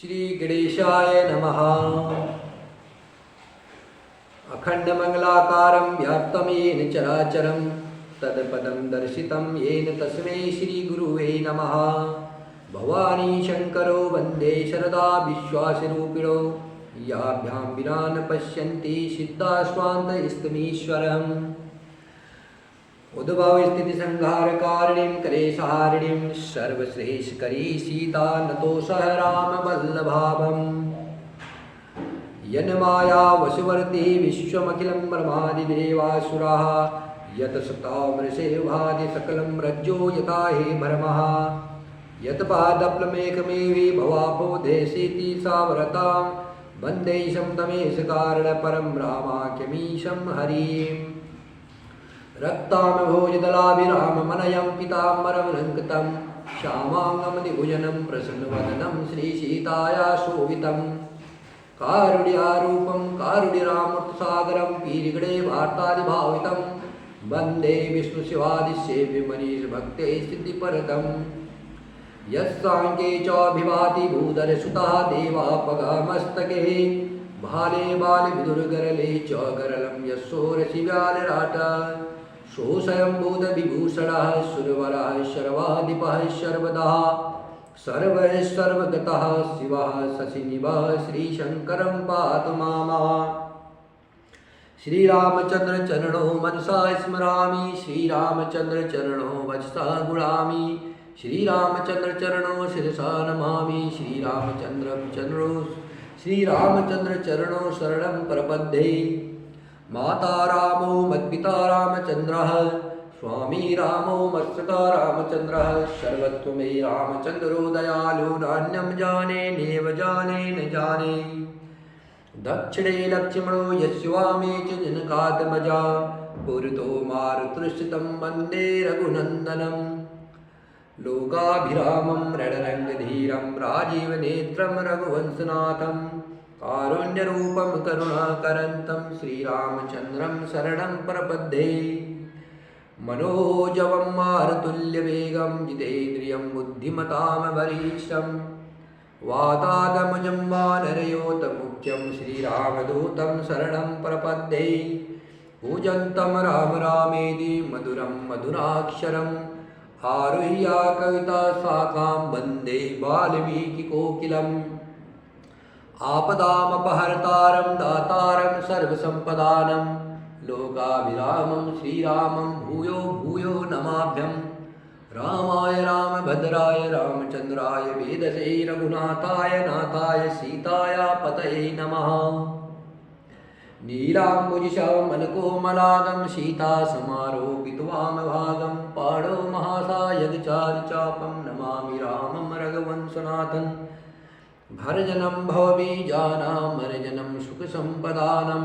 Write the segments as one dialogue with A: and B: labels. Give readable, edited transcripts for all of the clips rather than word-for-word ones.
A: श्री गणेशाय नमः। अखंडमंगलाकारं व्याप्तं येन चराचरं तत्पदं दर्शितं येन तस्मै श्रीगुरुवे नमः। भवानी शंकरो वन्दे शरदा विश्वासरूपिणो याभ्यां विना न पश्यन्ति सिद्धास्वान्तस्तमीश्वरम्। उद्भव स्थिति संहारकारिणीं कलेशहारिणीं सर्वश्रेष्ठकरी सीता नतोऽसह रामवल्लभाभम्। यन्माया वशवर्ती विश्वमखिलं ब्रह्मादिदेवासुराः यतसतामृषे भाति सकलं रज्जो यथा हे भरमः। यत्पादप्लमेकमेवि भवापोधेसीति सावरतां वन्देशं तमेशकारणपरं रामाख्यमीशं हरिम्। रक्तामभोजदलाभिराममनयं पीताम्बरमलङ्कृतं श्यामाङ्गमणिभुजनं प्रसन्नवदनं श्रीसीताया शोभितं। कारुण्यारूपं कारुण्यरामूर्तिसागरं पीरिगणे वार्तादिभावितं वन्दे विष्णुशिवादिसेव्यमनीषभक्ते सिद्धिपरतम्। यस्साङ्ख्ये चाभिभाति भूधरसुतः देवापगामस्तके भाले बालविदुर्गरले च गरलं यशोरशिव्यालराट। सोऽस्वयंभूतविभूषणः सुरवरः शर्वाधिपः सर्वदा सर्वः सर्वगतः शिवः शशिनिभः श्रीशङ्करं पातु मामः। श्रीरामचन्द्र चरणो मनसा स्मरामि श्रीरामचन्द्र चरणो वचसा गुणामि श्रीरामचन्द्र चरणो शिरसा नमामि श्रीरामचन्द्र चरणो शरणं प्रपद्ये। माता रामो मत्पिता रामचन्द्रः स्वामी रामो मत्सखा रामचन्द्रः सर्वत्र मे रामचन्द्रो दयालु नान्यं जाने नैव जाने न जाने। दक्षिणे लक्ष्मणो यस्वामे च जनकात्मजा पुरतो मारुतुश्रितं वन्दे रघुनन्दनम्। लोकाभिरामं रणरङ्गधीरं राजीवनेत्रं रघुवंशनाथं कारुण्यरूपं करुणाकरन्तं श्रीरामचन्द्रं शरणं प्रपद्ये। मनोजवं मारुतुल्यवेगं जितेन्द्रियं बुद्धिमतां वरिष्ठं वातात्मजं वानरयोतमुख्यं श्रीरामदूतं शरणं प्रपद्ये। कूजन्तं राम रामेति मधुरं मधुराक्षरम् आरुह्य कविता शाखां वन्दे वाल्मीकिकोकिलम्। आपदामपहर्तारं दातारं सर्वसम्पदानं लोकाभिरामं श्रीरामं भूयो भूयो नमाभ्यं। रामाय रामभद्राय रामचन्द्राय वेदसे रघुनाथाय नाथाय सीताय पतये नमः। नीलाम्बुजश्यामलकोमलागं सीतासमारोपितवामभागं पाणौ महासायगचारिचापं नमामि रामं रघुवंशनाथं। भर्जनं भवबीजानां मर्जनं सुखसम्पदानं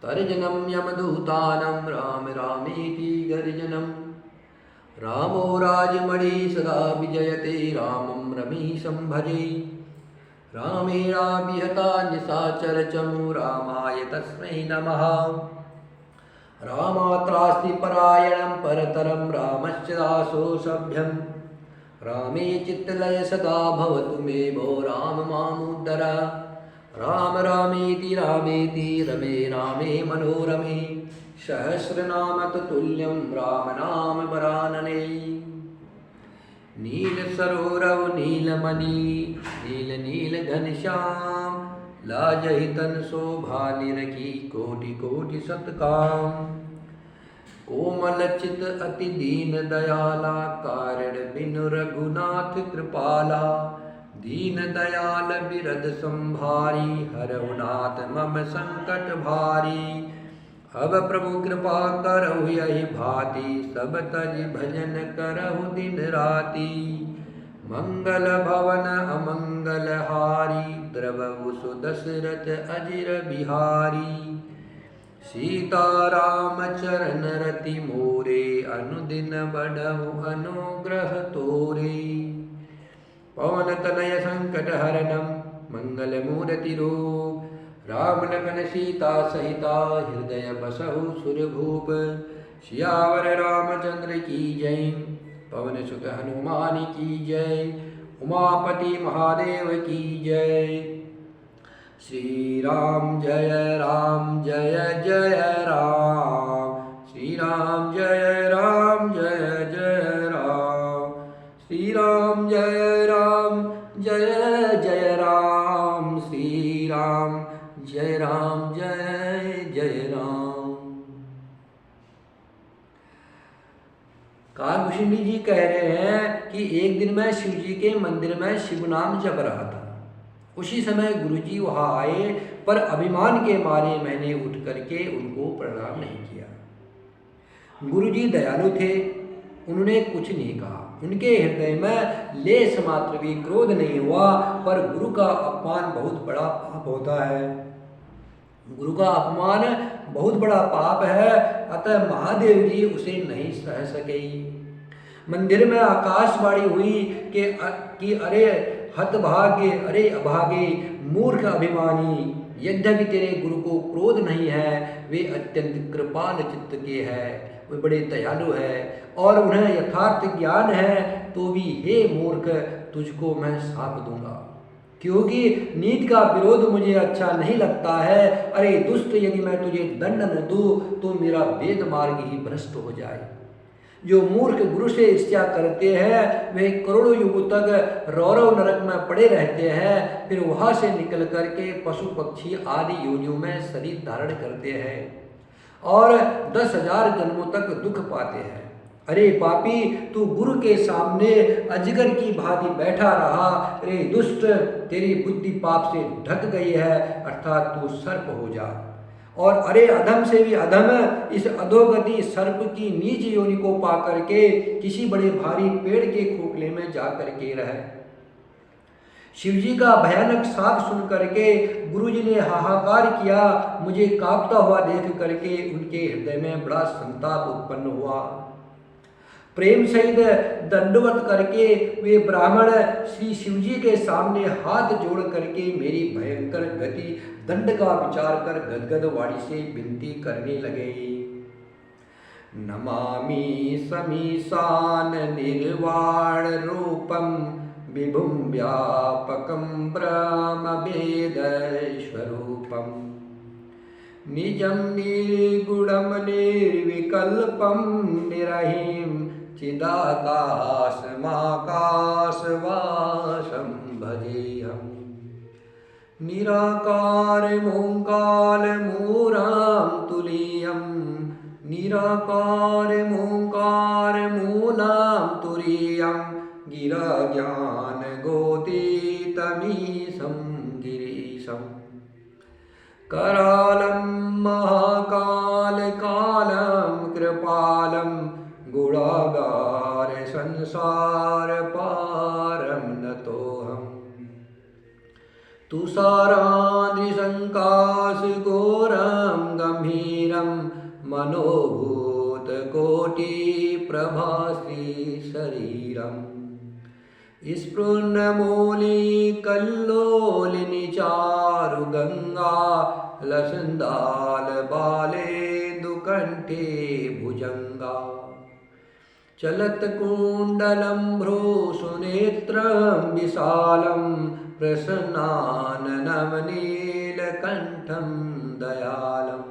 A: तर्जनं यमदूतानं राम रामेति गर्जनं। रामो राजमणि सदा विजयते रामं रमेशं भजे। रामेणाभिहता निशाचरचमू रामाय तस्मै नमः। रामात्रास्ति परायणं परतरं रामस्य दासो सभ्यं। रामे चित्तलय सदा भवतु मे भो राम मामुद्धर। राम रामेति रामेति रमे रामे मनोरमे सहस्रनाम तुल्यं राम नाम वरानने। नील सरोरव नीलमणि नील नील घनश्याम लाजहितन शोभा निरखी कोटि कोटि सतकाम। कोमल चित अति दीन दयाला कारण बिनु रघुनाथ कृपाला। दीन दयाल बिरद संभारी हरहु नाथ मम संकट भारी। अब प्रभु कृपा करहु यही भांति सब तज भजन करहु दिन राति। मंगल भवन अमंगल हारी द्रवहु सुदशरथ अजिर बिहारी। सीता राम चरण रति मोरे अनुदिन बढ़हु अनुग्रह तोरे। पवन तनय संकट हरणं मंगल मूर्ति रूप राम लखन सीता सहिता हृदय बसहु सुरभूप। सियावर रामचंद्र की जय पवन सुत हनुमान की जय। उमापति महादेव की जय। श्री राम जय राम जय जय राम, श्री राम जय राम जय जय राम, श्री राम जय राम जय जय राम, श्री राम जय जय राम। काकभूषणी जी कह रहे हैं कि एक दिन मैं शिव जी के मंदिर में शिव नाम जप रहा था। उसी समय गुरुजी वहां आए, पर अभिमान के मारे मैंने उठ करके उनको प्रणाम नहीं किया। गुरुजी दयालु थे, उन्होंने कुछ नहीं कहा। उनके हृदय में लेश मात्र भी क्रोध नहीं हुआ, पर गुरु का अपमान बहुत बड़ा पाप होता है। गुरु का अपमान बहुत बड़ा पाप है, अतः महादेव जी उसे नहीं सह सके। मंदिर में आकाशवाणी हुई कि अरे हतभाग्य, अरे अभागे, मूर्ख अभिमानी, यद्यपि तेरे गुरु को क्रोध नहीं है, वे अत्यंत कृपाल चित्त के हैं, वे बड़े दयालु है और उन्हें यथार्थ ज्ञान है, तो भी हे मूर्ख तुझको मैं शाप दूंगा, क्योंकि नीति का विरोध मुझे अच्छा नहीं लगता है। अरे दुष्ट, यदि मैं तुझे दंड न दूं तो मेरा वेद मार्ग ही भ्रष्ट हो जाए। जो मूर्ख गुरु से ईर्ष्या करते हैं वे करोड़ों युगों तक रौरव नरक में पड़े रहते हैं, फिर वहां से निकल करके पशु पक्षी आदि योनियों में शरीर धारण करते हैं और 10,000 जन्मों तक दुख पाते हैं। अरे पापी, तू गुरु के सामने अजगर की भांति बैठा रहा। अरे दुष्ट, तेरी बुद्धि पाप से ढक गई है, अर्थात तू सर्प हो जा। और अरे अधम से भी अधम, इस अधोगति सर्प की नीच योनि को पा करके किसी बड़े भारी पेड़ के खोखले में जा करके रहे। शिवजी का भयानक शाप सुन करके गुरुजी ने हाहाकार किया। मुझे कांपता हुआ देख करके उनके हृदय में बड़ा संताप उत्पन्न हुआ। प्रेम सहित दंडवत करके वे ब्राह्मण श्री शिवजी के सामने हाथ जोड़ करके मेरी भयंकर गति दंड का विचार कर गदगद वाणी से विनती करने लगे। नमामि समीशान निर्वाण रूपम विभुम व्यापकम ब्रह्म वेद स्वरूपम निजम निर्गुणम निर्विकल्पम निरहिम चिदाकाशमाकाशवासं भजेऽहम्। निराकारमोङ्कारमूलं तुरीयं, निराकारमोङ्कारमूलं तुरीयं गिरज्ञानगोतीतमीशं गिरीशम्। करालं महाकालकालं कृपालं गुणागार संसार पारम नतोऽहम्। तुषाराद्रिसङ्काश घोरं गम्भीरं मनोभूत कोटि प्रभासी शरीरम्। स्फुरन्मौलिकल्लोलिनी चारु गंगा लसन्दाल बाले दुकण्ठे भुजंगा। चलत कुंडलं भ्रूसुनेत्रं विशालं प्रसन्नाननं नीलकण्ठं दयालम्।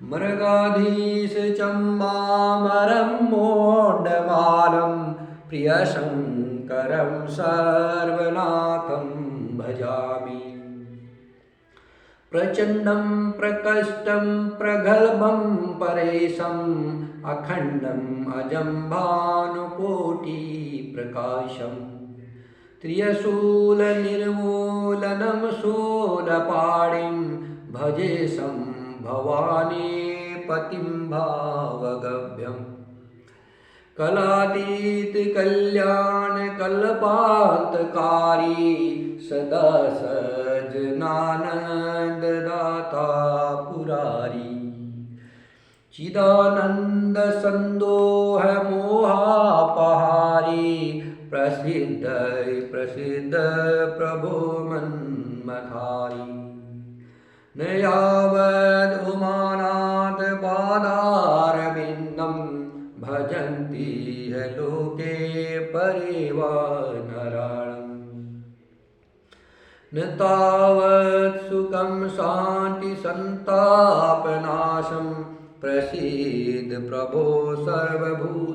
A: मृगाधीश चम्बामरं मोण्डमालं प्रियशङ्करं सर्वनाथं भजामि। प्रचण्डं प्रकष्टं प्रगल्भं परेशम् अखण्डम् अजं भानुकोटिप्रकाशम्। त्रियशूलनिर्मूलनं शूलपाणिं भजेशं भवानी पतिं भावगभ्यम्। कलातीत कल्याण कल्पान्तकारी सदा सज्जनानंद दाता पुरारी। चिदानंद संदोह मोहापहारी प्रसिद्ध प्रसिद्ध प्रभो मन्मथारी। न यावद् उमानाथ पादारविन्दं भजन्ति पठन्ति है लोके परेवा नारायणम् न तावत् सुखं शान्ति संतापनाशं प्रसीद प्रभो सर्वभूतादिवशम्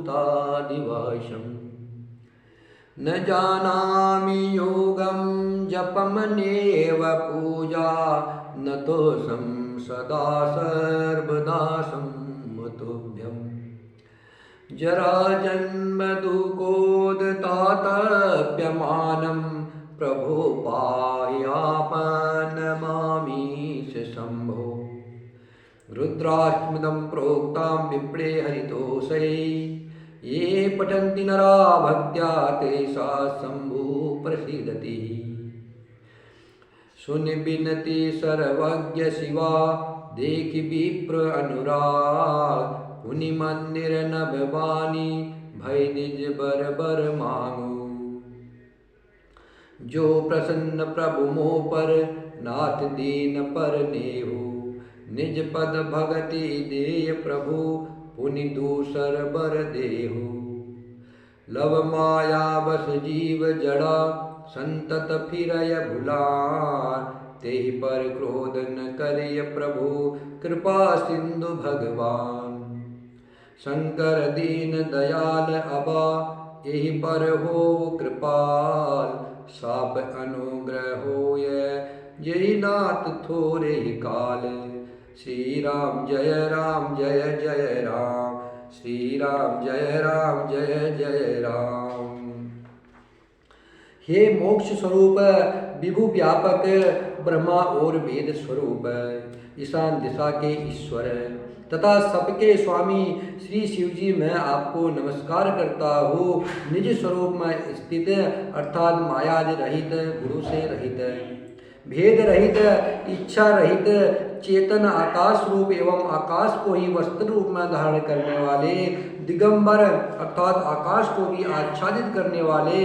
A: न जानामि योगं जपं नेव पूजा न तोषं सदा सर्वदा सम्मतोभ्यम् जराजन्म दुःखोदतातप्यमानं प्रभो पाह्यापन्नमामीश शम्भो रुद्राष्टमिदं प्रोक्तां विप्रे हरितोषै ये पठन्ति नरा भक्त्या तेषा शम्भु प्रसीदति सुन बिनति सर्वज्ञ शिवा देखि विप्र अनुराग पुनि मंदिर नभवानी भय निज बर बर मांगो जो प्रसन्न प्रभु मोह पर नाथ दीन पर नेहो निज पद भगति देय प्रभु पुनि दूसर बर देहो लव माया बस जीव जड़ा संतत फिरय भुलार तेहि पर क्रोध न करय प्रभु कृपा सिंधु भगवान शंकर दीन दयाल अबा यही पर हो कृपाल साप अनुग्रह होय जय नाथ थोरे काल श्री राम जय जय राम श्री राम जय जय राम। हे मोक्ष स्वरूप विभु व्यापक ब्रह्मा और वेद स्वरूप ईशान दिशा के ईश्वर तथा सबके स्वामी श्री शिव जी मैं आपको नमस्कार करता हूँ। निज स्वरूप में स्थित अर्थात मायाज रहित गुरु से रहित भेद रहित इच्छा रहित चेतन आकाश रूप एवं आकाश को ही वस्त्र रूप में धारण करने वाले दिगंबर अर्थात आकाश को भी आच्छादित करने वाले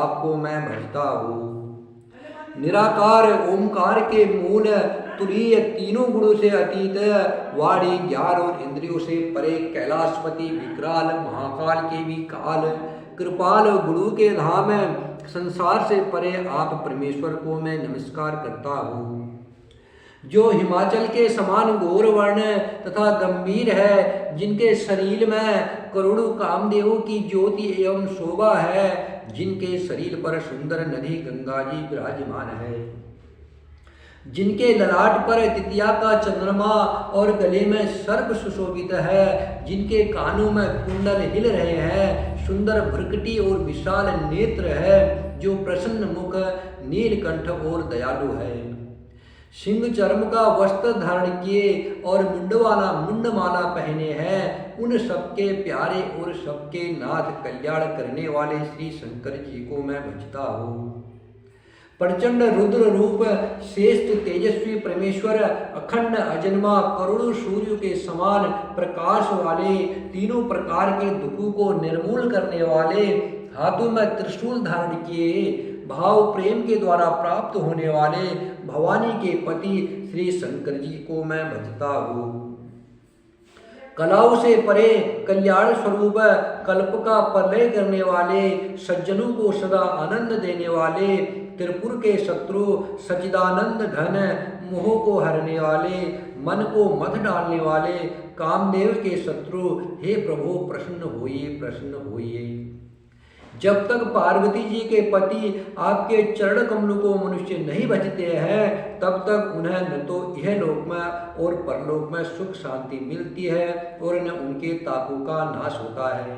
A: आपको मैं भजता हूँ। निराकार ओमकार के मूल तुरीय तीनों गुणों से अतीत वाणी ज्ञान और इंद्रियों से परे कैलाशपति विकराल महाकाल के भी काल कृपाल गुरु के धाम संसार से परे आप परमेश्वर को मैं नमस्कार करता हूँ। जो हिमाचल के समान गौर वर्ण तथा गंभीर है जिनके शरीर में करोड़ों कामदेवों की ज्योति एवं शोभा है जिनके शरीर पर सुंदर नदी गंगा जी विराजमान है जिनके ललाट पर तितिया का चंद्रमा और गले में सर्प सुशोभित है जिनके कानों में कुंडल हिल रहे हैं सुंदर भ्रकटी और विशाल नेत्र है जो प्रसन्न मुख नीलकंठ और दयालु है सिंह चर्म का वस्त्र धारण किए और मुंडमाला पहने हैं उन सबके प्यारे और सबके नाथ कल्याण करने वाले श्री शंकर जी को मैं भजता हूँ। प्रचंड रुद्र रूप श्रेष्ठ तेजस्वी परमेश्वर अखंड अजन्मा करोड़ों सूर्य के समान प्रकाश वाले तीनों प्रकार के दुखों को निर्मूल करने वाले हाथों में त्रिशूल धारण किए भाव प्रेम के द्वारा प्राप्त होने वाले भवानी के पति श्री शंकर जी को मैं भजता हूँ। कलाओं से परे कल्याण स्वरूप कल्प का प्रलय करने वाले सज्जनों को सदा आनंद देने वाले त्रिपुर के शत्रु सच्चिदानंद घन मोह को हरने वाले मन को मत डालने वाले कामदेव के शत्रु हे प्रभु प्रसन्न होइए। जब तक पार्वती जी के पति आपके चरण कमलों को मनुष्य नहीं भजते हैं तब तक उन्हें न तो यह लोक में और परलोक में सुख शांति मिलती है और न उनके तापों का नाश होता है।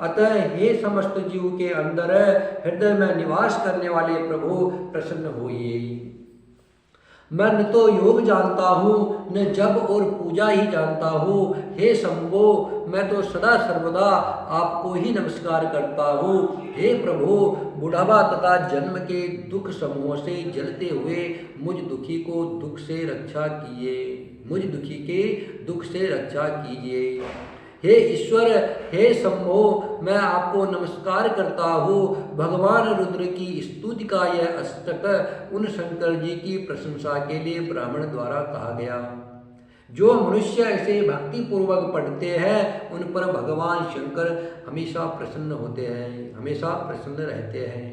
A: अतः हे समस्त जीव के अंदर हृदय में निवास करने वाले प्रभु प्रसन्न होइए। मैं न तो योग जानता हूँ न जप और पूजा ही जानता हूँ। हे शंभो मैं तो सदा सर्वदा आपको ही नमस्कार करता हूँ। हे प्रभु बुढ़ापा तथा जन्म के दुख समूह से जलते हुए मुझ दुखी को दुख से रक्षा कीजिए। हे ईश्वर हे शंभो मैं आपको नमस्कार करता हूँ। भगवान रुद्र की स्तुति का यह अष्टक उन शंकर जी की प्रशंसा के लिए ब्राह्मण द्वारा कहा गया जो मनुष्य ऐसे भक्ति पूर्वक पढ़ते हैं उन पर भगवान शंकर हमेशा प्रसन्न होते हैं, हमेशा प्रसन्न रहते हैं।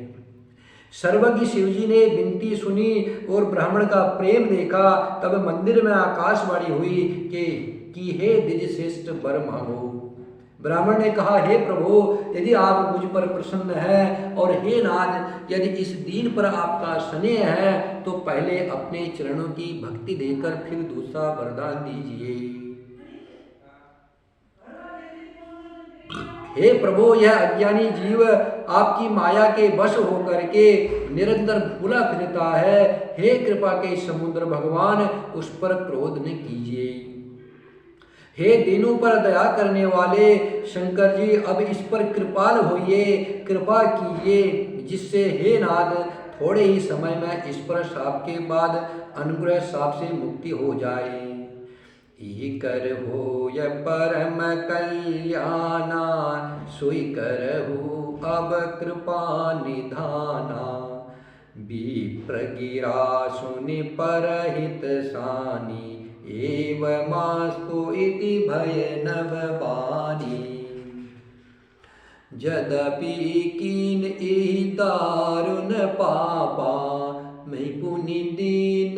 A: सर्वज्ञ शिवजी ने विनती सुनी और ब्राह्मण का प्रेम देखा। तब मंदिर में आकाशवाणी हुई कि हे द्विज श्रेष्ठ वर मांगो। ब्राह्मण ने कहा, हे प्रभु, यदि आप मुझ पर प्रसन्न हैं और हे नाथ, यदि इस दीन पर आपका स्नेह है तो पहले अपने चरणों की भक्ति देकर फिर दूसरा वरदान दीजिए। हे प्रभु, यह अज्ञानी जीव आपकी माया के वश होकर के निरंतर भूला फिरता है। हे कृपा के समुद्र भगवान, उस पर क्रोध न कीजिए। हे दीनों पर दया करने वाले शंकर जी, अब इस पर कृपाल होइए, कृपा कीजिए, जिससे हे नाथ थोड़े ही समय में इस पर शाप के बाद अनुग्रह शाप से मुक्ति हो जाए। कर हो य परम कल्याणा, सोई करहु अब कृपा निधाना। विप्र गिरा सुनि परहित सानी, एवमास्तु इति भय नभ बानी। यद्यपि कीन एहि दारुण पापा, मैं पुनि दीन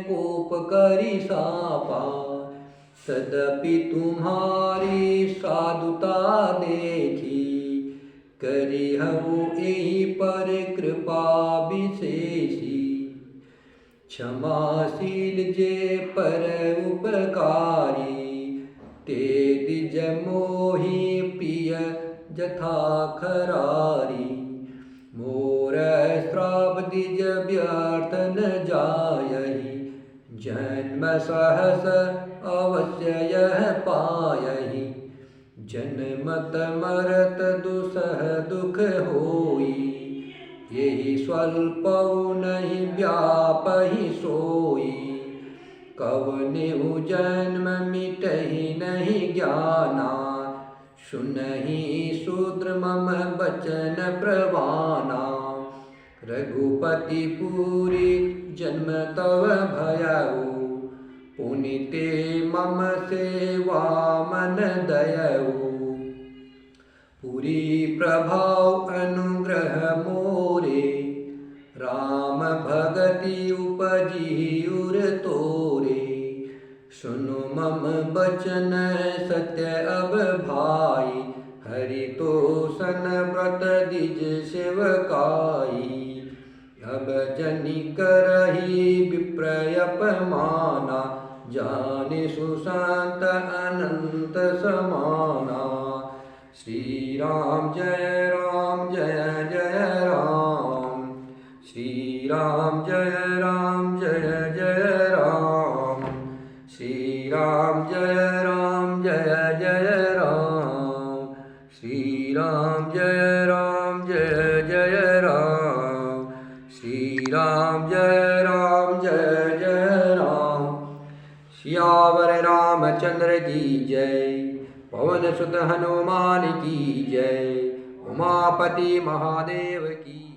A: कोप करि सापा। तदपि तुम्हारी साधुता देखी, करिहु एहि पर कृपा विशेषी। क्षमाशील जे पर उपकारी, ते द्विज मोहि प्रिय जथा खरारी। मोर श्राप द्विज व्यर्थ न जायहि, जन्म सहस अवश्य यह पायहि। जन्मत मरत दुसह दुख होई, यही स्वल्पौ नहीं व्यापहि सोई। कवनेहु जन्म मिटहि नहीं ज्ञाना, सुनहि शूद्र मम बचन प्रवाना। रघुपति पूरी जन्म तव भयउ, पुनिते मम सेवा मन दयउ। पूरी प्रभाव अनुग्रह मोरे, राम भगति उपजी उर तोरे। सुनु मम बचन सत्य अब भाई, हरि तोषण व्रत द्विज सेवकाई। अब जनि करहि विप्र अपमाना, जाने सुशांत अनंत समाना। श्री राम जय राम जय जय राम, श्री राम जय राम जय जय राम, श्री राम जय राम जय जय राम, श्री राम जय राम जय जय राम, श्री राम जय राम जय जय राम। सियावर रामचंद्र की जय, पवन सुत हनुमान की जय, उमापति महादेव की।